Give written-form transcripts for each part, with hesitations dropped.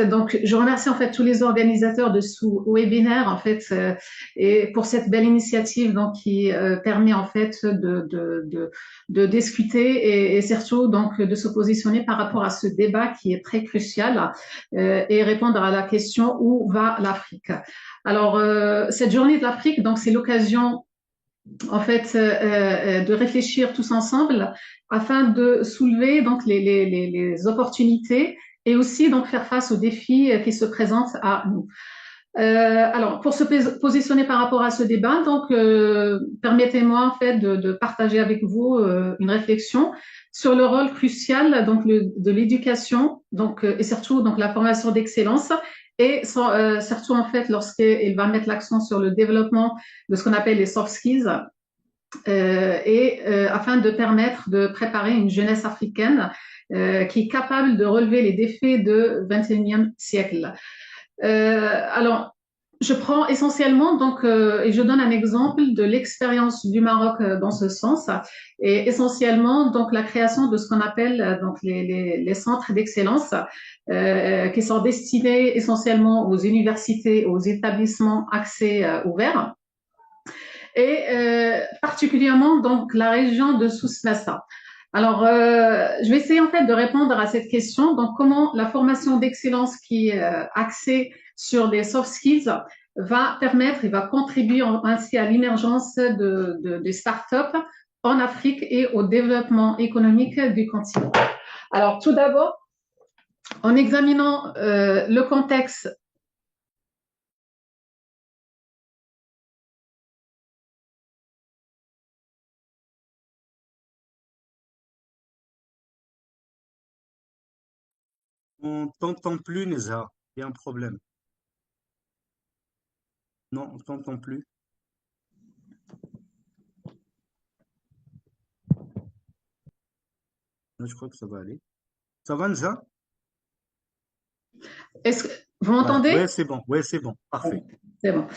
Donc, je remercie en fait tous les organisateurs de ce webinaire en fait et pour cette belle initiative donc qui permet en fait de discuter et surtout donc de se positionner par rapport à ce débat qui est très crucial et répondre à la question où va l'Afrique. Alors cette journée de l'Afrique donc c'est l'occasion en fait de réfléchir tous ensemble afin de soulever donc les opportunités et aussi donc faire face aux défis qui se présentent à nous. Alors, pour se positionner par rapport à ce débat, donc permettez-moi en fait de partager avec vous une réflexion sur le rôle crucial donc de l'éducation, donc et surtout donc la formation d'excellence et surtout en fait lorsqu'il va mettre l'accent sur le développement de ce qu'on appelle les soft skills et afin de permettre de préparer une jeunesse africaine qui est capable de relever les défis du XXIe siècle. Alors, je prends essentiellement donc et je donne un exemple de l'expérience du Maroc dans ce sens et essentiellement donc la création de ce qu'on appelle donc les centres d'excellence qui sont destinés essentiellement aux universités, aux établissements accès ouvert et particulièrement donc la région de Souss-Massa. Alors, je vais essayer en fait de répondre à cette question. Donc, comment la formation d'excellence qui est axée sur des soft skills va permettre et va contribuer ainsi à l'émergence des startups en Afrique et au développement économique du continent. Alors, tout d'abord, en examinant le contexte. On t'entend plus, Neza. Il y a un problème. Non, on t'entend plus. Là, je crois que ça va aller. Ça va, Neza? Est-ce que vous Voilà. m'entendez? Ouais, c'est bon. Ouais, c'est bon. Parfait. C'est bon.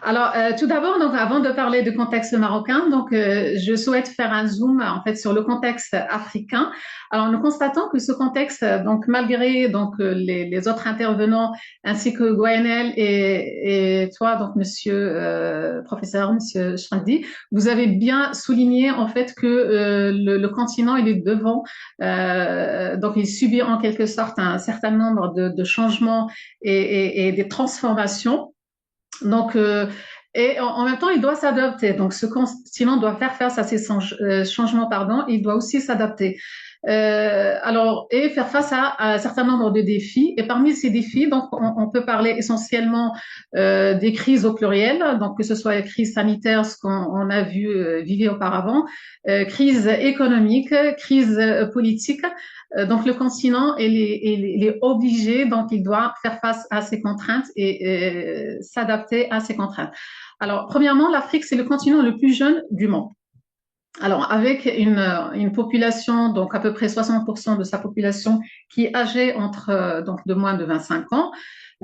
Alors, tout d'abord, donc, avant de parler du contexte marocain, donc, je souhaite faire un zoom en fait sur le contexte africain. Alors, nous constatons que ce contexte, donc, malgré donc les autres intervenants ainsi que Gwenaël et toi, donc, Monsieur professeur, Monsieur Chrandi, vous avez bien souligné en fait que le continent il est devant, donc il subit en quelque sorte un certain nombre de changements et des transformations. Donc, et en même temps, il doit s'adapter. Donc, ce continent doit faire face à ces changements, pardon, il doit aussi s'adapter. Alors, et faire face à un certain nombre de défis. Et parmi ces défis, donc, on peut parler essentiellement des crises au pluriel, donc que ce soit les crises sanitaires, ce qu'on a vu vivre auparavant, crise économique, crise politique. Donc le continent il est obligé, donc il doit faire face à ces contraintes et s'adapter à ces contraintes. Alors premièrement, l'Afrique c'est le continent le plus jeune du monde. Alors, avec une population, donc à peu près 60% de sa population qui est âgée entre donc de moins de 25 ans,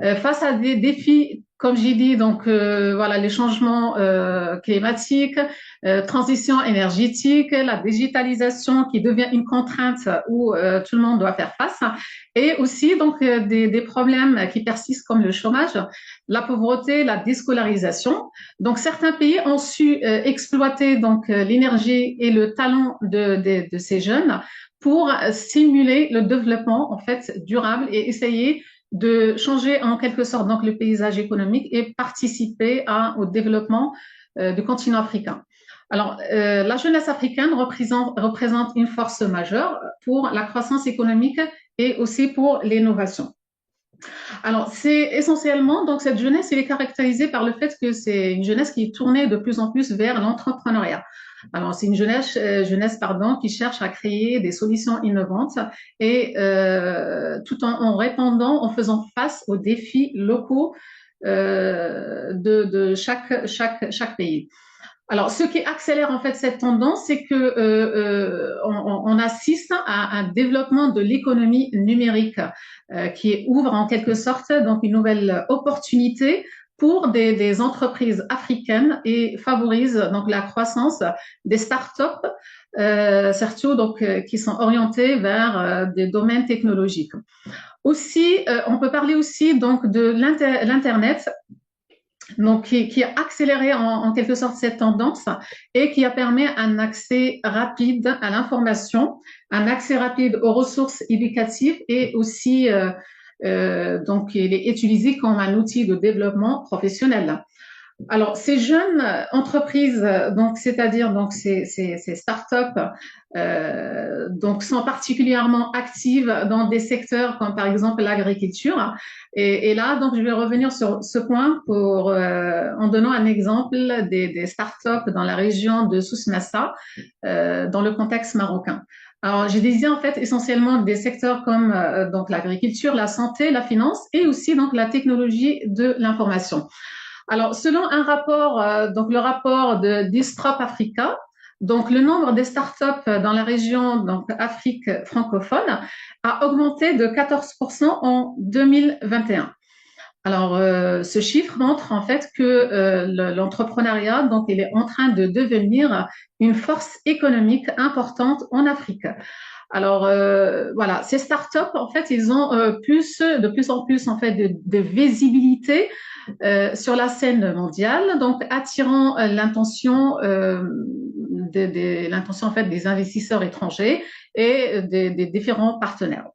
face à des défis, comme j'ai dit, donc voilà les changements climatiques, transition énergétique, la digitalisation qui devient une contrainte où tout le monde doit faire face, et aussi donc des problèmes qui persistent comme le chômage, la pauvreté, la déscolarisation. Donc certains pays ont su exploiter donc l'énergie et le talent de ces jeunes pour stimuler le développement en fait durable et essayer de changer en quelque sorte donc le paysage économique et participer au développement du continent africain. Alors, la jeunesse africaine représente une force majeure pour la croissance économique et aussi pour l'innovation. Alors, c'est essentiellement, donc cette jeunesse, elle est caractérisée par le fait que c'est une jeunesse qui est tournée de plus en plus vers l'entrepreneuriat. Alors, c'est une jeunesse pardon, qui cherche à créer des solutions innovantes et tout en répondant, en faisant face aux défis locaux de chaque pays. Alors, ce qui accélère en fait cette tendance, c'est que on assiste à un développement de l'économie numérique qui ouvre en quelque sorte donc une nouvelle opportunité pour des entreprises africaines et favorise donc la croissance des startups, surtout donc qui sont orientées vers des domaines technologiques. Aussi, on peut parler aussi donc de l'internet, donc qui a accéléré en quelque sorte cette tendance et qui a permis un accès rapide à l'information, un accès rapide aux ressources éducatives et aussi donc il est utilisé comme un outil de développement professionnel. Alors, ces jeunes entreprises, donc c'est-à-dire donc ces startups, donc sont particulièrement actives dans des secteurs comme par exemple l'agriculture. Et là, donc je vais revenir sur ce point pour en donnant un exemple des startups dans la région de Souss-Massa, dans le contexte marocain. Alors, j'ai disais en fait essentiellement des secteurs comme donc l'agriculture, la santé, la finance et aussi donc la technologie de l'information. Alors, selon un rapport, donc le rapport de Distrop Africa, donc le nombre des startups dans la région donc Afrique francophone a augmenté de 14% en 2021. Alors, ce chiffre montre en fait que l'entrepreneuriat, donc, il est en train de devenir une force économique importante en Afrique. Alors voilà, ces startups, en fait, ils ont de plus en plus en fait de visibilité sur la scène mondiale, donc attirant l'intention en fait des investisseurs étrangers et des différents partenaires.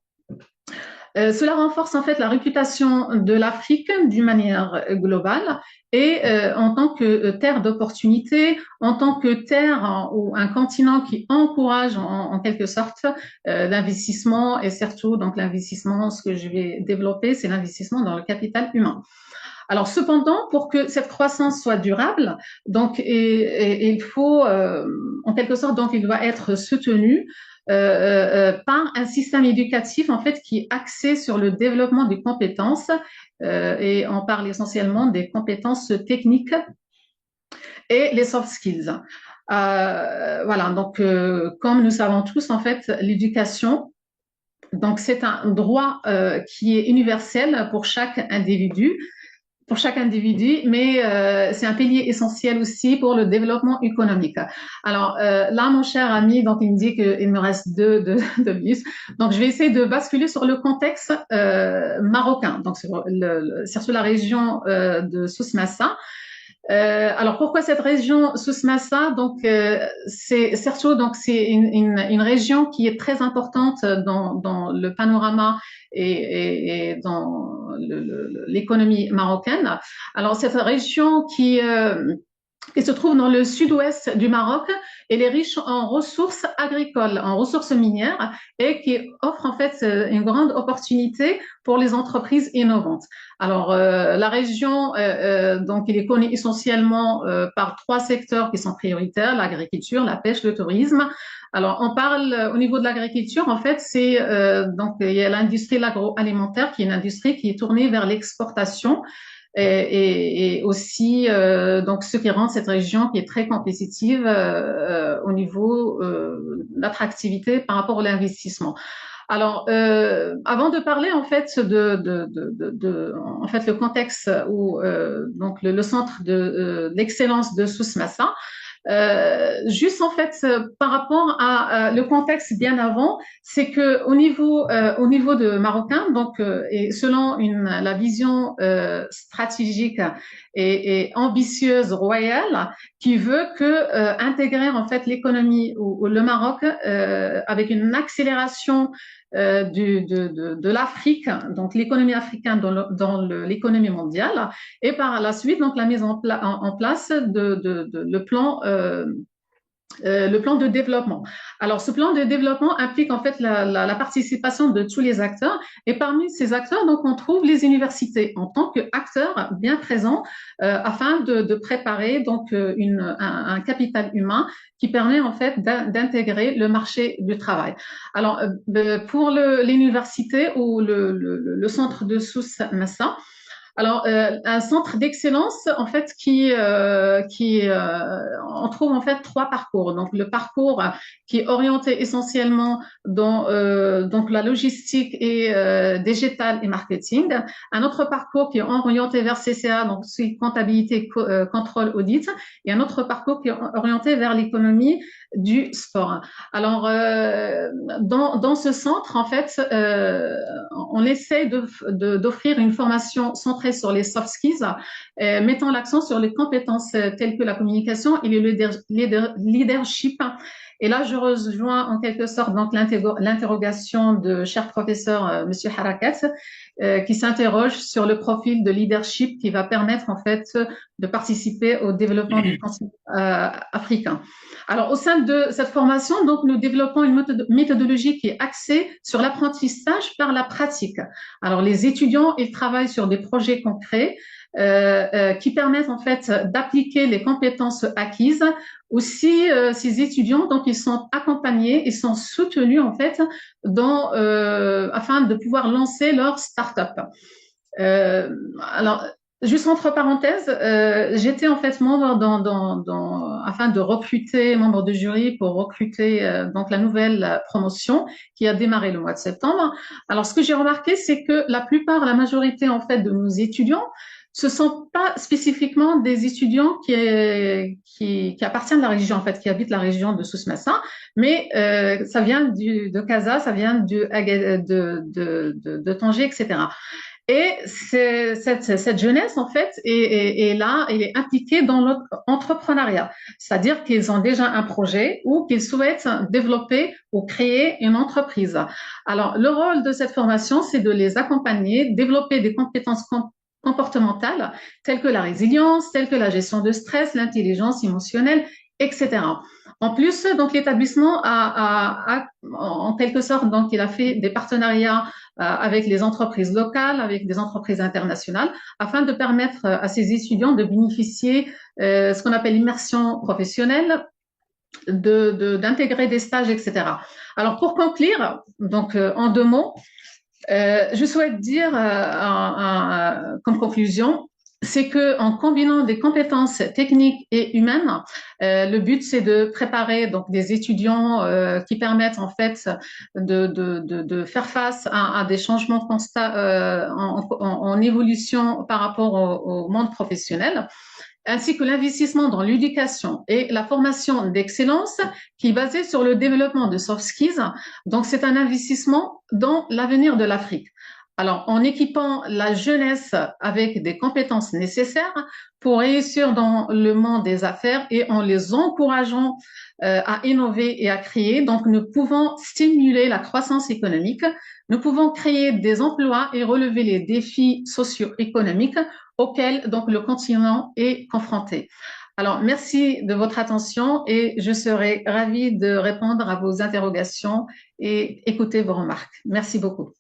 Cela renforce en fait la réputation de l'Afrique d'une manière globale et en tant que terre d'opportunités, en tant que terre ou un continent qui encourage en quelque sorte l'investissement et surtout donc l'investissement, ce que je vais développer, c'est l'investissement dans le capital humain. Alors cependant, pour que cette croissance soit durable, donc il faut en quelque sorte donc il doit être soutenu par un système éducatif en fait qui est axé sur le développement des compétences et on parle essentiellement des compétences techniques et les soft skills. Voilà, donc comme nous savons tous en fait l'éducation donc c'est un droit qui est universel pour chaque individu, mais c'est un pilier essentiel aussi pour le développement économique. Alors là, mon cher ami, donc il me dit qu'il me reste deux minutes, donc je vais essayer de basculer sur le contexte marocain, donc sur la région de Souss-Massa. Alors pourquoi cette région Souss-Massa? Donc c'est surtout donc c'est une région qui est très importante dans le panorama et dans l'économie marocaine. Alors cette région qui se trouve dans le sud-ouest du Maroc. Elle est riche en ressources agricoles, en ressources minières et qui offre en fait une grande opportunité pour les entreprises innovantes. Alors la région, donc, il est connu essentiellement par trois secteurs qui sont prioritaires, l'agriculture, la pêche, le tourisme. Alors, on parle au niveau de l'agriculture, en fait, c'est donc il y a l'industrie l'agroalimentaire qui est une industrie qui est tournée vers l'exportation et aussi donc ce qui rend cette région qui est très compétitive au niveau d'attractivité par rapport à l'investissement. Alors, avant de parler en fait en fait le contexte où donc le centre d'excellence de Souss-Massa, juste en fait par rapport à le contexte bien avant, c'est que au niveau de marocain, donc et selon la vision stratégique et ambitieuse royale qui veut que intégrer en fait l'économie ou le Maroc avec une accélération de l'Afrique, donc l'économie africaine dans l'économie mondiale, et par la suite donc la mise en place le plan de développement. Alors, ce plan de développement implique en fait la participation de tous les acteurs. Et parmi ces acteurs, donc, on trouve les universités en tant qu'acteurs bien présents afin de préparer donc un capital humain qui permet en fait d'intégrer le marché du travail. Alors, pour l'université ou le centre de Souss Massa, Alors, un centre d'excellence, en fait, on trouve en fait trois parcours. Donc, le parcours qui est orienté essentiellement dans donc la logistique et digital et marketing. Un autre parcours qui est orienté vers CCA, donc c'est comptabilité, contrôle, audit, et un autre parcours qui est orienté vers l'économie du sport. Alors, dans ce centre, en fait, on essaie d'offrir une formation centrée sur les soft skills, mettant l'accent sur les compétences telles que la communication et le leadership. Et là, je rejoins en quelque sorte donc l'interrogation de cher professeur Monsieur Harakat, qui s'interroge sur le profil de leadership qui va permettre en fait de participer au développement du continent africain. Alors, au sein de cette formation, donc, nous développons une méthodologie qui est axée sur l'apprentissage par la pratique. Alors, les étudiants, ils travaillent sur des projets concrets qui permettent en fait d'appliquer les compétences acquises. Aussi, ces étudiants, donc, ils sont accompagnés, ils sont soutenus en fait afin de pouvoir lancer leur start-up. Euh, alors, juste entre parenthèses, j'étais en fait membre afin de recruter, membre de jury pour recruter donc la nouvelle promotion qui a démarré le mois de septembre. Alors, ce que j'ai remarqué, c'est que la majorité en fait de nos étudiants, ce sont pas spécifiquement des étudiants qui appartiennent à la région, en fait, qui habitent la région de Souss-Massa, mais ça vient de Casa, ça vient de Tanger, etc. Et cette jeunesse, en fait, est là, elle est impliquée dans l'entrepreneuriat. C'est-à-dire qu'ils ont déjà un projet ou qu'ils souhaitent développer ou créer une entreprise. Alors, le rôle de cette formation, c'est de les accompagner, développer des compétences comportementales telles que la résilience, telles que la gestion de stress, l'intelligence émotionnelle, etc. En plus, donc l'établissement en quelque sorte, donc il a fait des partenariats avec les entreprises locales, avec des entreprises internationales, afin de permettre à ces étudiants de bénéficier ce qu'on appelle l'immersion professionnelle, d'intégrer des stages, etc. Alors pour conclure, donc en deux mots, je souhaite dire comme conclusion, c'est que en combinant des compétences techniques et humaines, le but c'est de préparer donc des étudiants qui permettent en fait de faire face à des changements constants en évolution par rapport au monde professionnel, ainsi que l'investissement dans l'éducation et la formation d'excellence qui est basée sur le développement de soft skills. Donc, c'est un investissement dans l'avenir de l'Afrique. Alors, en équipant la jeunesse avec des compétences nécessaires pour réussir dans le monde des affaires et en les encourageant à innover et à créer, donc nous pouvons stimuler la croissance économique, nous pouvons créer des emplois et relever les défis socio-économiques auxquels donc le continent est confronté. Alors, merci de votre attention et je serai ravie de répondre à vos interrogations et écouter vos remarques. Merci beaucoup.